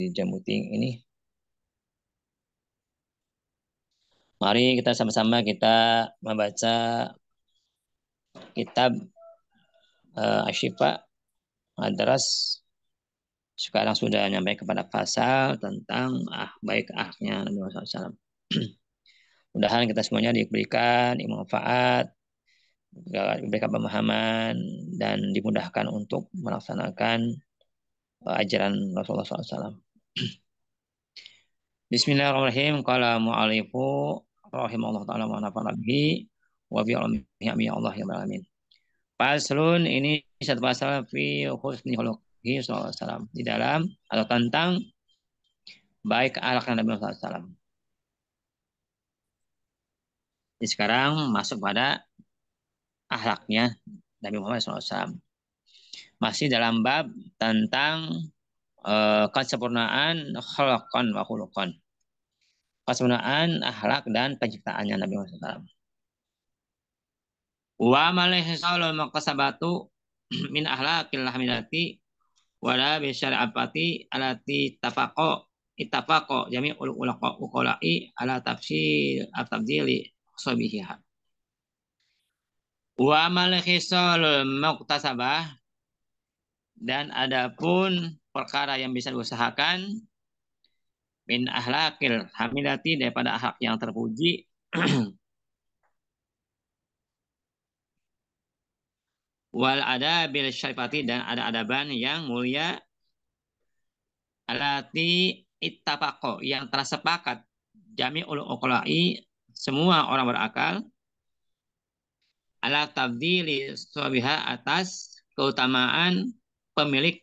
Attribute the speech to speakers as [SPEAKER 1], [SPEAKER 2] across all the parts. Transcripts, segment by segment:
[SPEAKER 1] Jamuting ini. Mari kita sama-sama kita membaca kitab Asyifa Madras. Sekarang sudah nyampe kepada pasal tentang baik akhlaknya Nabi Muhammad SAW. Mudah-mudahan kita semuanya diberikan manfaat, diberikan pemahaman, dan dimudahkan untuk melaksanakan ajaran Rasulullah SAW. Bismillahirrahmanirrahim. Qala mu'alifu rahimahullah ta'ala wa nafa'ana bihi wa bi ilmihi ya Allah ya alamin. Paslun ini satu pasal fi husni khuluqihi sallallahu alaihi wasallam, di dalam atau tentang baik akhlak Nabi Muhammad SAW. Jadi sekarang masuk pada akhlaknya Nabi Muhammad SAW. Masih dalam bab tentang kesempurnaan khalaqan wa khuluqan. Kesempurnaan akhlak dan penciptaannya Nabi Muhammad SAW. Wa malaihisalul maqasabatu min akhlaqil hamidati wala bi syari'ati alati ittafaqo jami'ul uqala'i ala tafsir at-tabdili sabihiha. Wa malaihisalul muqtasabah, dan adapun perkara yang bisa diusahakan min akhlaqil hamidati, daripada akhlak yang terpuji, wal adabil syarifati, dan ada adaban yang mulia, alati ittafaqo, yang telah sepakat jami'ul uqala'i, semua orang berakal, ala tabdili sabiha, atas keutamaan pemilik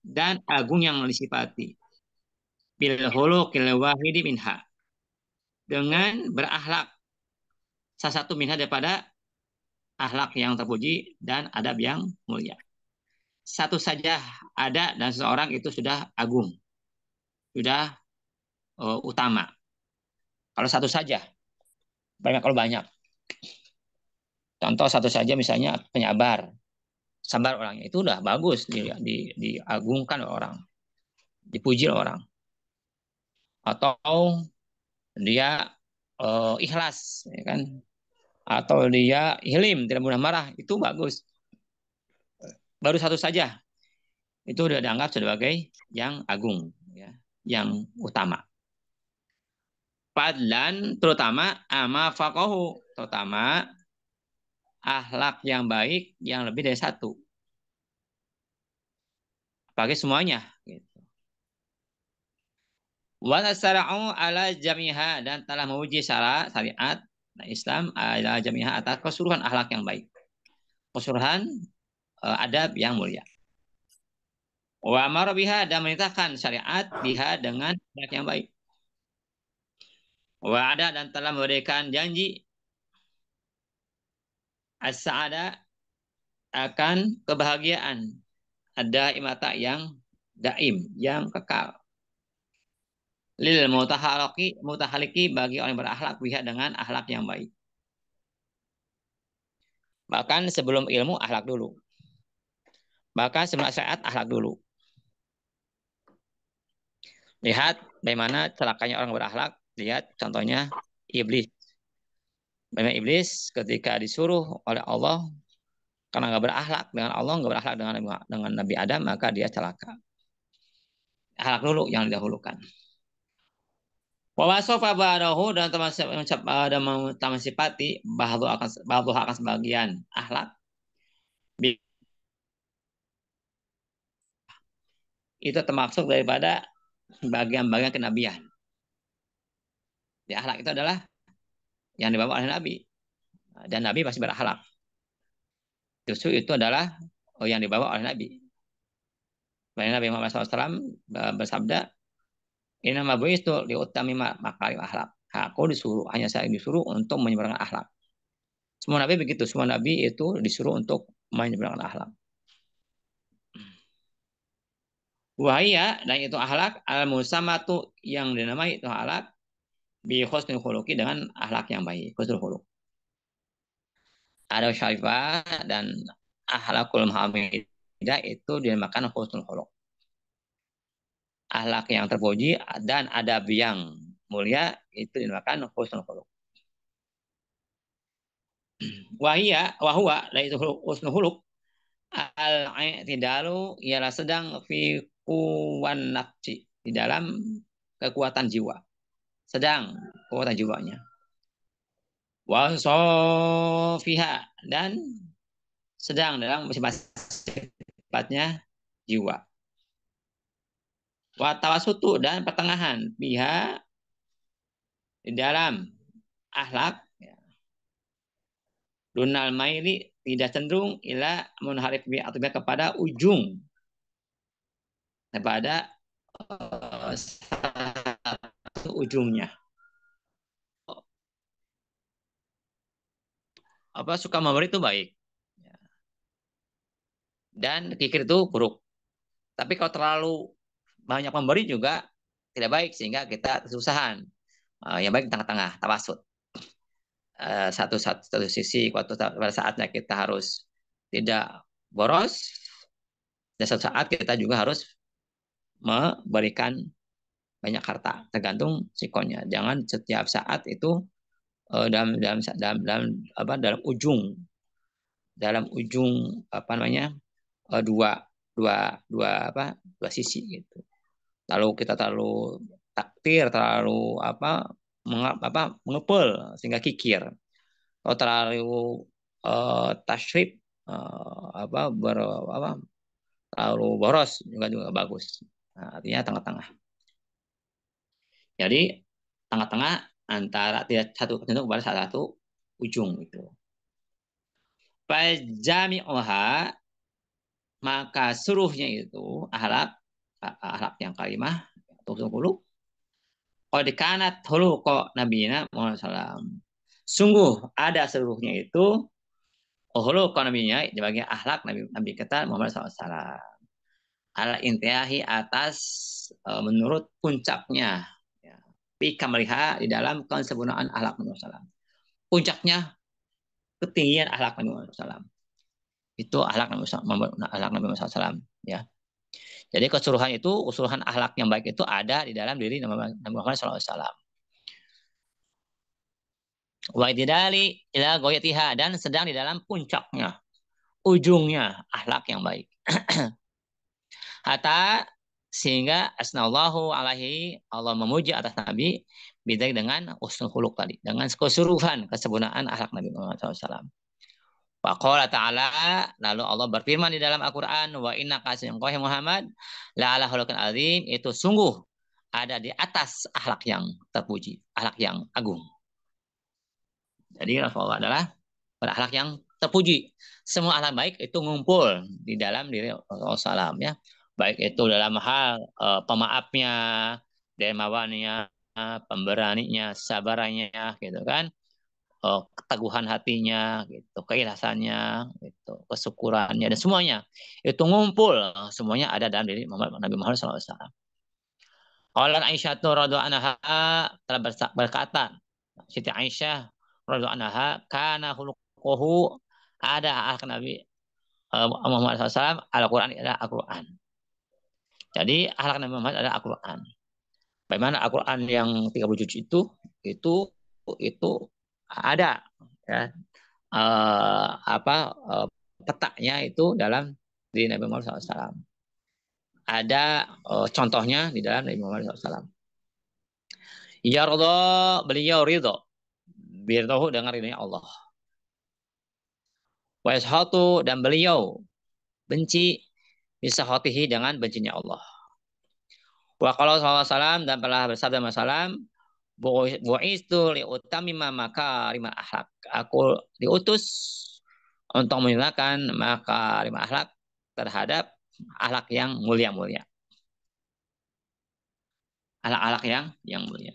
[SPEAKER 1] dan agung yang disifati bil khuluqil wahidi minha, dengan berakhlak salah satu minha daripada akhlak yang terpuji dan adab yang mulia. Satu saja ada dan seseorang itu sudah agung, sudah utama. Kalau satu saja, banyak kalau banyak. Contoh satu saja misalnya penyabar, sabar orangnya itu udah bagus, diagungkan oleh orang, dipuji oleh orang. Atau dia ikhlas, ya kan? Atau dia hilim, tidak mudah marah, itu bagus. Baru satu saja, itu sudah dianggap sebagai yang agung, ya, yang utama. Padlan, terutama ama faqahu, terutama akhlak yang baik yang lebih dari satu, bagi semuanya. Gitu. Wa nasara'u ala jamiha, dan telah menguji syariat Islam ala jamiha, atas keseluruhan akhlak yang baik, keseluruhan adab yang mulia. Wa amara biha, dan menitahkan syariat biha, dengan akhlak yang baik. Wa ada, dan telah memberikan janji as-sa'ada, akan kebahagiaan, ada imata yang daim, yang kekal. Lil mutahaliki, bagi orang yang berakhlak biha, dengan akhlak yang baik. Bahkan sebelum ilmu akhlak dulu. Bahkan sebelum syariat akhlak dulu. Lihat bagaimana celakanya orang berakhlak. Lihat contohnya iblis. Bagaimana iblis ketika disuruh oleh Allah, karena nggak berakhlak dengan Allah, nggak berakhlak dengan Nabi Adam, maka dia celaka. Akhlak dulu yang didahulukan. Wawasofa ba'dahu, dan teman sifati bahdu akan sebagian akhlak. Itu termasuk daripada bagian-bagian kenabian. Di akhlak itu adalah yang dibawa oleh Nabi. Dan Nabi pasti berakhlak. Justru itu adalah yang dibawa oleh Nabi. Nabi Muhammad SAW bersabda, Inna mabuistu liutami makarim akhlak. Aku disuruh, hanya saya disuruh untuk menyebarkan akhlak. Semua Nabi begitu. Semua Nabi itu disuruh untuk menyebarkan akhlak. Wahia, dan itu akhlak al-musamatu, yang dinamai itu akhlak bi husnul khuluqi, dengan akhlak yang baik, husnul khuluq. Ada syarifah dan akhlakul hamidah itu dinamakan husnul khuluq. Akhlak yang terpuji dan adab yang mulia itu dinamakan husnul khuluq. Wahua itu husnul khuluq al-i'tidalu ialah sedang fi kuwan nafsi di dalam kekuatan jiwa. Sedang kekuatan jiwanya. Wa sofiha dan sedang dalam sifatnya jiwa. Wa tawasutu dan pertengahan pihak di dalam akhlak ya. Dunal maili tidak cenderung ila munharif bi atau kepada ujung kepada satu ujungnya. Apa suka memberi itu baik dan kikir itu buruk. Tapi kalau terlalu banyak memberi juga tidak baik sehingga kita kesusahan. Yang baik di tengah-tengah, tawasud. Satu sisi waktu pada saatnya kita harus tidak boros dan suatu saat kita juga harus memberikan banyak harta tergantung sikonnya. Jangan setiap saat itu dalam ujung apa namanya dua dua dua apa dua sisi gitu. Lalu kita terlalu taktir, terlalu mengepel sehingga kikir. Kalau terlalu tashrif terlalu boros juga bagus. Nah, artinya tengah-tengah. Jadi tengah-tengah antara tidak satu cenderung kepada salah satu ujung itu. Fajami'uha maka suruhnya itu akhlak yang kalimah atau 10 qad kanat khuluqa nabiyina Muhammad SAW. Sungguh ada seluruhnya itu khuluqa nabiyina sebagai akhlak Nabi kita Muhammad SAW. Ala intihahi atas menurut puncaknya ya. Fi kamriha di dalam kesempurnaan akhlak Nabi SAW. Puncaknya ketinggian akhlak Nabi Muhammad SAW. Itu akhlak Nabi Muhammad SAW ya. Jadi keseluruhan akhlak yang baik itu ada di dalam diri Nabi Muhammad SAW. Wa idali ila goyatiha dan sedang di dalam puncaknya, ujungnya akhlak yang baik. Hatta sehingga asnallahu alaihi Allah memuji atas Nabi bidak dengan husnul khuluq tadi, dengan keseluruhan kesempurnaan akhlak Nabi Muhammad SAW. Wa qala ta'ala lalu Allah berfirman di dalam Al-Qur'an wa innaka sayyidu Muhammad la ala khuluqin azim itu sungguh ada di atas akhlak yang terpuji, akhlak yang agung. Jadi Rasulullah adalah berakhlak yang terpuji. Semua akhlak baik itu ngumpul di dalam diri Rasulullah ya. Baik itu dalam hal pemaafnya, dermawannya, pemberaninya, sabarannya gitu kan. Keteguhan hatinya gitu, keikhlasannya gitu, kesyukurannya dan semuanya itu ngumpul, semuanya ada dalam diri Nabi Muhammad SAW. Qalat Aisyah radhiyallahu anha telah berkata, Siti Aisyah radhiyallahu anha kana khuluquhu ada akhlak Nabi Muhammad SAW Al-Quran adalah Al-Quran. Jadi akhlak Nabi Muhammad adalah Al-Quran. Bagaimana Al-Quran yang 30 juz itu ada ya petanya itu dalam diri Nabi Muhammad SAW. Ada contohnya di dalam Nabi Muhammad SAW. Ya Allah, beliau ridho. Birdohu dengan ridhonya Allah. Wa yashatu dan beliau benci bisa hotihi dengan bencinya Allah. Wa kalau SAW dan telah bersabda Masalam, bu'istu liutamima makarimah akhlak. Aku diutus untuk menyempurnakan makarimah akhlak terhadap akhlak yang mulia-mulia. Akhlak-akhlak yang mulia.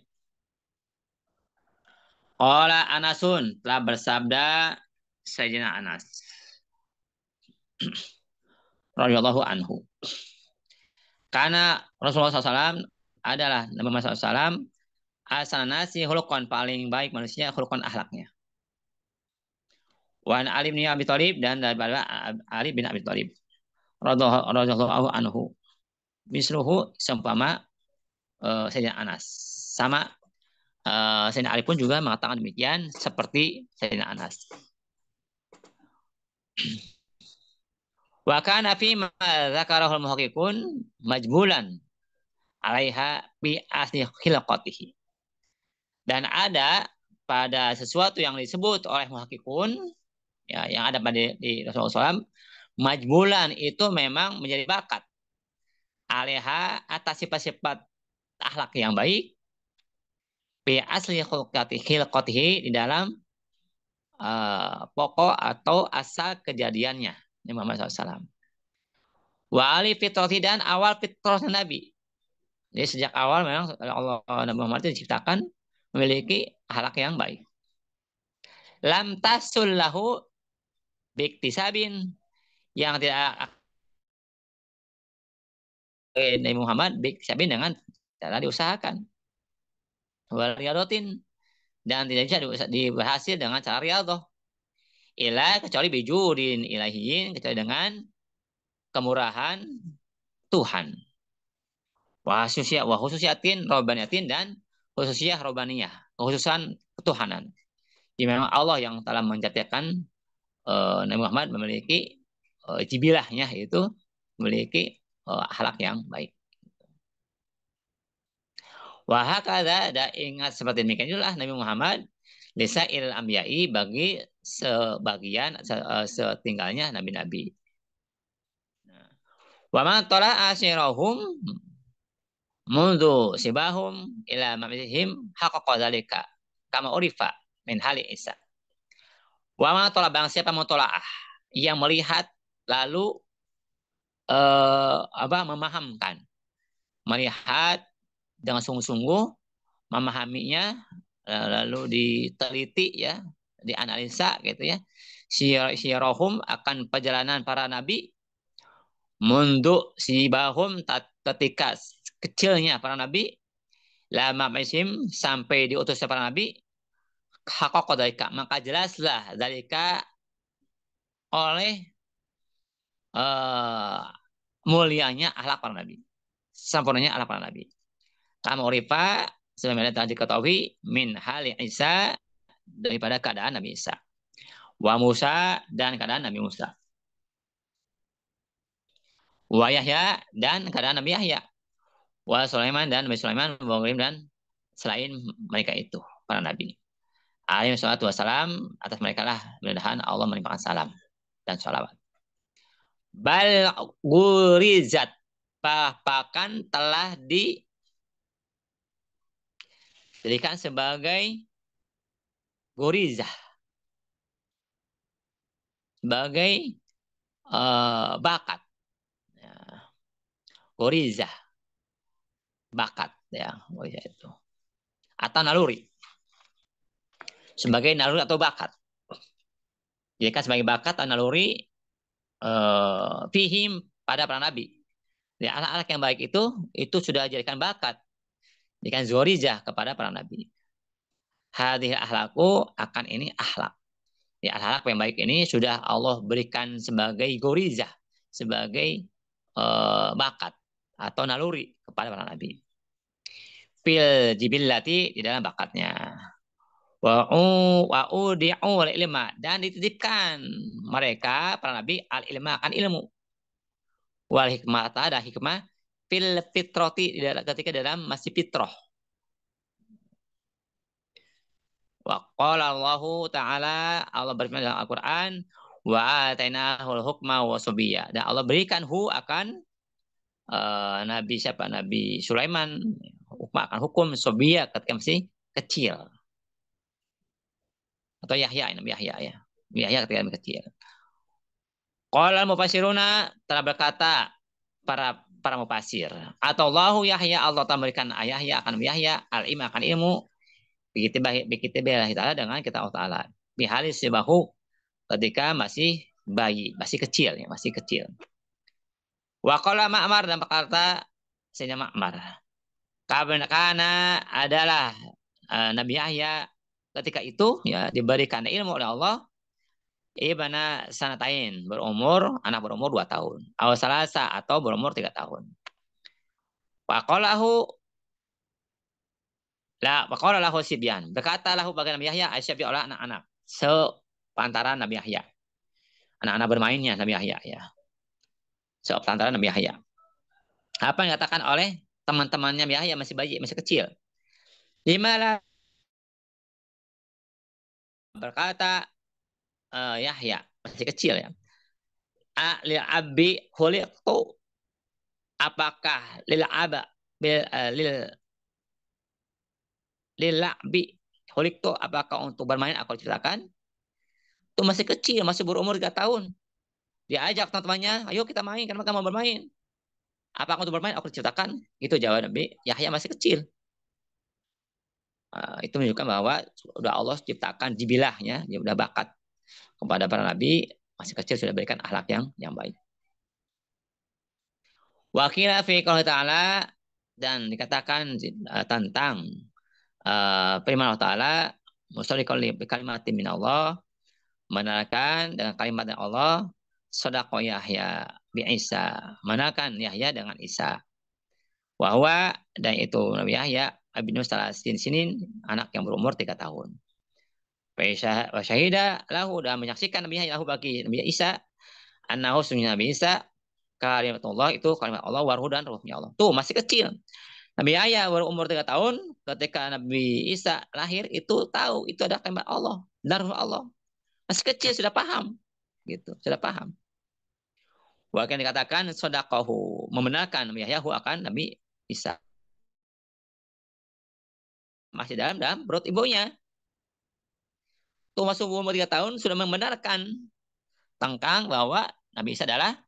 [SPEAKER 1] Qala Anasun telah bersabda Sayyidina Anas radhiyallahu anhu. Karena Rasulullah SAW adalah Nabi Muhammad SAW asal nasi khuluqan paling baik manusia khuluqan akhlaknya. Wan Ali bin Abi Thalib dan daripada Ali bin Abi Thalib radhiyallahu anhu. Misluhu seumpama Sayyidina Anas. Sama Sayyidina Ali pun juga mengatakan demikian seperti Sayyidina Anas. Wa kana fi ma dzakarahul muhaqqiqun majbulan 'alaiha bi asli khilqatihi. Dan ada pada sesuatu yang disebut oleh muhaqqiqun ya, yang ada pada di Rasulullah SAW, majbulan itu memang menjadi bakat 'alaiha atas sifat-sifat akhlak yang baik bi asli khilqatihi di dalam pokok atau asal kejadiannya Nabi Muhammad SAW. Wa ali fitrati dan awal fitrah Nabi. Jadi sejak awal memang Allah Nabi Muhammad itu diciptakan memiliki akhlak yang baik. Lam tasul lahu biktisabin yang tidak Nabi Muhammad biktisabin dengan cara diusahakan. Wal riyadotin dan tidak bisa diberhasil dengan cara riyadoh. Ila kecuali bijudin ilahiyin kecuali dengan kemurahan Tuhan. Wa khususiatin robaniatin dan khususiyah robaniyah, kekhususan ketuhanan. Jadi memang Allah yang telah menjadikan Nabi Muhammad memiliki jibilahnya itu memiliki akhlak yang baik. Wahakada ada ingat seperti demikian itulah Nabi Muhammad lisail ambiyai bagi sebagian setinggalnya nabi-nabi. Wa man tala asirahum mundu sibahum ila mamihim haqqa zalika kama urifa min hali Isa. Wa man tala bang siapa mutolaah yang melihat lalu memahamkan, melihat dengan sungguh-sungguh, memahaminya, lalu diteliti ya, dianalisa gitu ya. Syirohum akan perjalanan para nabi, mundu sibahum ketika kecilnya para nabi, lama mesim sampai diutusnya para nabi, hakok dalika maka jelaslah dalika oleh mulianya akhlak para nabi, sempurnanya akhlak para nabi. Kama urifa sebagaimana telah diketahui min hali Isa daripada keadaan Nabi Isa. Wa Musa dan keadaan Nabi Musa. Wa Yahya dan keadaan Nabi Yahya. Wa Sulaiman dan Nabi Sulaiman wa dan selain mereka itu para nabi. Alaihi salatu wassalam atas mereka lah mudah-mudahan Allah melimpahkan salam dan sholawat. Bal gurizat bahkan telah dijadikan sebagai gorizah, sebagai bakat, ya. Gorizah, bakat, ya, gorizah itu, atau naluri, sebagai naluri atau bakat. Jadikan sebagai bakat atau naluri fihim pada para nabi. Ya, anak-anak yang baik itu sudah dijadikan bakat, dijadikan gorizah kepada para nabi. Hadhihi akhlaku akan ini akhlak. Ya, akhlak yang baik ini sudah Allah berikan sebagai gorizah, sebagai bakat atau naluri kepada para nabi. Fil jibillati di dalam bakatnya. Wa'udi'u ilma dan dititipkan mereka para nabi al ilma akan ilmu. Wal hikmah ada hikmah fil fitrati ketika dalam masih fitrah. Wa qala Allahu ta'ala Allah berfirman dalam Al-Qur'an wa atainahul hukma wa sabiyya. Dan Allah berikan akan Nabi siapa? Nabi Sulaiman akan hukum sabiyya ketika masih kecil. Atau Yahya, Nabi Yahya ya. Nabi Yahya ketika masih kecil. Qala mufassiruna telah berkata para mufasir atau Allahu Yahya Allah telah memberikan Yahya akan Yahya al-ilm akan ilmu begitu ta'ala dengan kita Allah Ta'ala. Bihalis sibahu ketika masih bayi, masih kecil ya, masih kecil. Wa qala Ma'mar dan berkata Sayyidina Ma'mar. Karena adalah Nabi Yahya ketika itu ya diberikan ilmu oleh Allah ibana sanatain, anak berumur 2 tahun. Aw salasa atau berumur 3 tahun. Faqalahu faqala lahu sibyan. Berkata lahu bagi Nabi Yahya, Aisyah oleh anak-anak. Sepantaran Nabi Yahya. Anak-anak bermainnya Nabi Yahya ya. Sepantaran Nabi Yahya. Apa yang dikatakan oleh teman-temannya Nabi Yahya masih bayi, masih kecil. Limalah berkata Yahya masih kecil ya. Lil abi khuliqtu, apakah lil aba lil la'bi khuliqtu, apakah untuk bermain aku ceritakan? Itu masih kecil, masih berumur 3 tahun. Diajak teman-temannya, ayo kita main karena mereka mau bermain. Apakah untuk bermain aku ceritakan? Itu jawab Nabi Yahya masih kecil. Itu menunjukkan bahwa sudah Allah ciptakan jibilahnya, dia sudah bakat kepada para nabi masih kecil sudah berikan akhlak yang baik. Wakila fi qouli ta'ala, dan dikatakan tentang firman Allah Ta'ala, musyariqan li kalimatin min Allah, menarakan dengan kalimat dari Allah, sadaqa Yahya bi Isa, menarakan Yahya dengan Isa. Wahwa, dan itu Nabi Yahya abinu salasin sinin, anak yang berumur 3 tahun. Wa syahida lahu, dan menyaksikan Nabi Yahya lahu bagi Nabi Isa, annahu sunnah Nabi Isa kalimatullah, itu kalimat Allah, waruh dan ruhnya Allah. Tuh masih kecil. Nabi Yahya baru umur 3 tahun, ketika Nabi Isa lahir itu tahu itu ada kalimat Allah dan ruh Allah. Masih kecil sudah paham. Gitu, sudah paham. Bahkan dikatakan sodaqahu, membenarkan Nabi Yahya akan Nabi Isa. Masih dalam perut ibunya. Tuh masuk umur 3 tahun sudah membenarkan tentang bahwa Nabi Isa adalah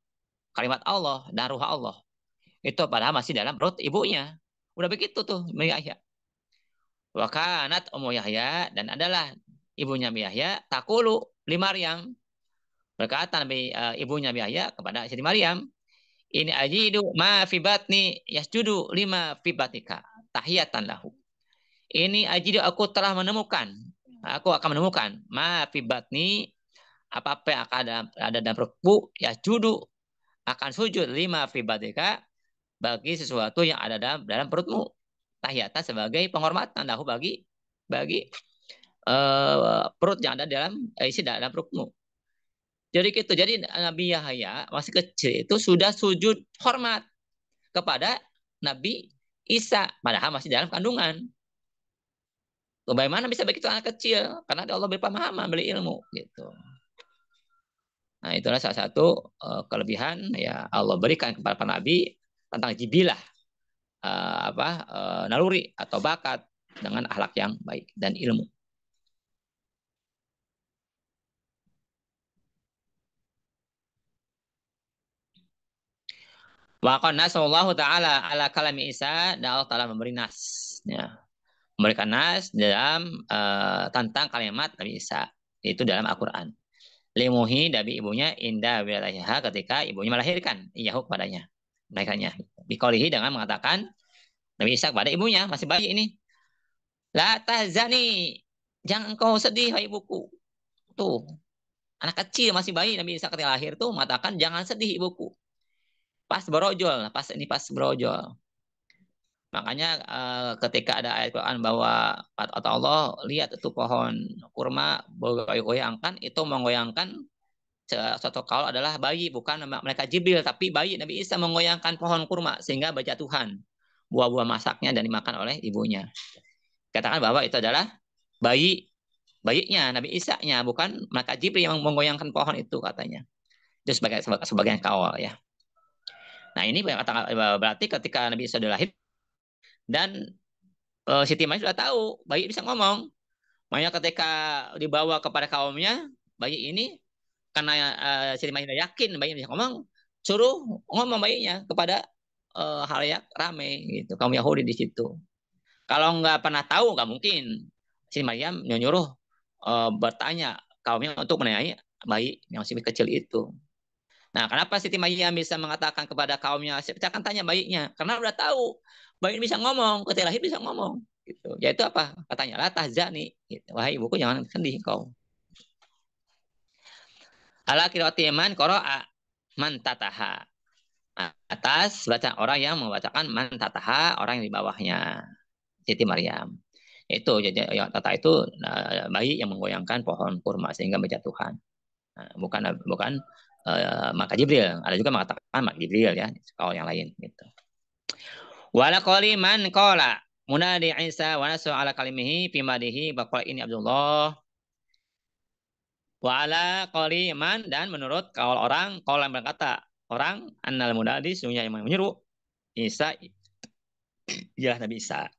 [SPEAKER 1] kalimat Allah dan ruh Allah. Itu padahal masih dalam perut ibunya. Udah begitu tuh Nabi Yahya. Wa kanat Ummu Yahya, dan adalah ibunya Nabi Yahya, takulu li Maryam. Berkata ibunya Nabi Yahya kepada Siti Maryam, ini ajidu ma fi batni yasjudu lima fi batika tahiyatan lahu. Ini ajidu, aku telah menemukan, aku akan menemukan ma fi batni, apa-apa yang akan ada dalam perutku, yasjudu, akan sujud lima fi batika, bagi sesuatu yang ada dalam perutmu, tahiyatan sebagai penghormatan lahu bagi perut yang ada isi dalam perutmu. Jadi gitu. Jadi Nabi Yahya masih kecil itu sudah sujud hormat kepada Nabi Isa, padahal masih dalam kandungan. Bagaimana bisa begitu anak kecil? Karena Allah beri pemahaman, beri ilmu gitu. Nah, itulah salah satu kelebihan ya Allah berikan kepada para nabi tentang jibilah naluri atau bakat dengan akhlak yang baik dan ilmu. Wa qad nasallahu ta'ala ala kalami Isa, dan Allah Ta'ala memberi nas. Ya. Memberikan nas dalam tentang kalimat Nabi Isa. Itu dalam Al-Quran. Limuhi dari ibunya indah wilayah ketika ibunya melahirkan. Iyahu kepadanya. Mereka-nya. Bikolihi dengan mengatakan Nabi Isa kepada ibunya. Masih bayi ini. La tahzani. Jangan kau sedih, hai ibuku. Tuh. Anak kecil masih bayi Nabi Isa ketika lahir tuh mengatakan jangan sedih ibuku. Pas berojol, pas berojol. Makanya ketika ada ayat Quran bahwa kata Allah, lihat itu pohon kurma bergoyang-goyangkan, itu menggoyangkan suatu kaul adalah bayi, bukan mereka Jibril, tapi bayi Nabi Isa menggoyangkan pohon kurma sehingga berjatuhan buah-buah masaknya dan dimakan oleh ibunya. Katakan bahwa itu adalah bayinya Nabi Isa-nya, bukan mereka Jibril yang menggoyangkan pohon itu katanya. Itu sebagai kaul ya. Nah ini berarti ketika Nabi Isa sudah lahir dan Siti Maryam sudah tahu bayi bisa ngomong. Makanya ketika dibawa kepada kaumnya, bayi ini karena Siti Maryam yakin bayi bisa ngomong, suruh ngomong bayinya kepada halayak rame gitu, kaum Yahudi di situ. Kalau nggak pernah tahu nggak mungkin Siti Maryam nyuruh bertanya kaumnya untuk menanyai bayi yang masih kecil itu. Nah, kenapa Siti Maryam bisa mengatakan kepada kaumnya, saya akan tanya bayinya, karena udah tahu bayi bisa ngomong, ketika lahir bisa ngomong. Gitu. Yaitu apa? Katanya lah tahzani. Gitu. Wahai ibuku jangan sedih kau. Ala qiraati man qara'a man tataha. Atas bacaan orang yang membacakan man tataha, orang yang di bawahnya. Siti Maryam. Itu jadi ya, tata itu bayi yang menggoyangkan pohon kurma sehingga berjatuhan. Nah, bukan maka Jibril. Ada juga mengatakan maka Jibril ya, kalau yang lain gitu. Wala qali man qala munadi Isa wa nasu ala kalimihi fi madihi baqala ini Abdullah. Wala qali man dan menurut kaul orang, kaul yang berkata orang annal munadi sesungguhnya yang menyeru Isa ya Nabi Isa.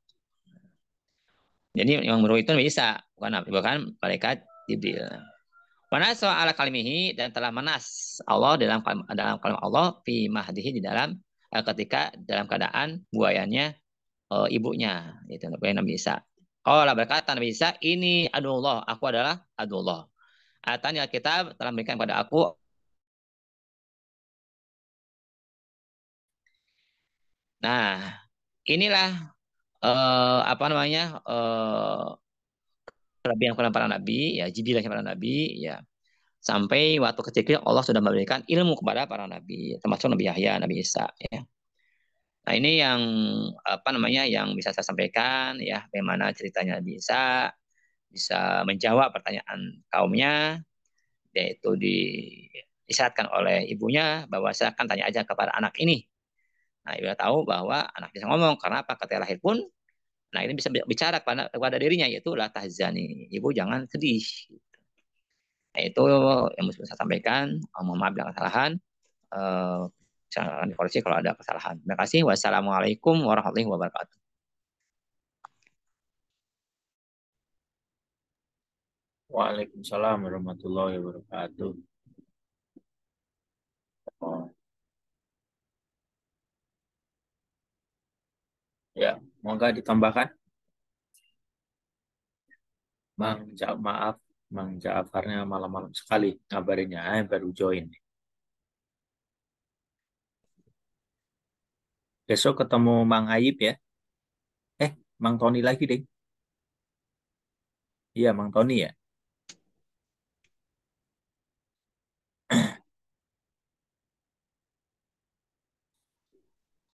[SPEAKER 1] Jadi yang menyeru itu Nabi Isa, bukan malaikat Jibril. Wanas ala kalimihi dan telah manas Allah dalam kalam Allah fi mahdihi di dalam ketika dalam keadaan buayanya ibunya itu Nabi Isa. Allah berkata Nabi Isa ini adullah aku adalah adullah. Atanya kitab telah memberikan kepada aku. Nah inilah apa namanya kelebihan para nabi ya jibilahnya para nabi ya sampai waktu kecil Allah sudah memberikan ilmu kepada para nabi termasuk Nabi Yahya, Nabi Isa ya. Nah, ini yang apa namanya yang bisa saya sampaikan ya, bagaimana ceritanya bisa menjawab pertanyaan kaumnya, yaitu disyaratkan oleh ibunya bahwa saya akan tanya aja kepada anak ini. Nah, ibu tahu bahwa anak bisa ngomong karena apa ketika lahir pun, nah ini bisa bicara kepada dirinya yaitu la tahzani, ibu jangan sedih. Nah, itu yang bisa saya sampaikan. Mohon maaf bila kesalahan. Eh, Saya akan dikoreksi kalau ada kesalahan. Terima kasih. Wassalamualaikum warahmatullahi wabarakatuh.
[SPEAKER 2] Waalaikumsalam warahmatullahi wabarakatuh. Oh, ya, moga ditambahkan. Maaf, Bang Jaafarnya malam-malam sekali ngabarinnya, baru join. Besok ketemu Mang Ayib ya. Mang Tony lagi deh. Iya, Mang Tony ya.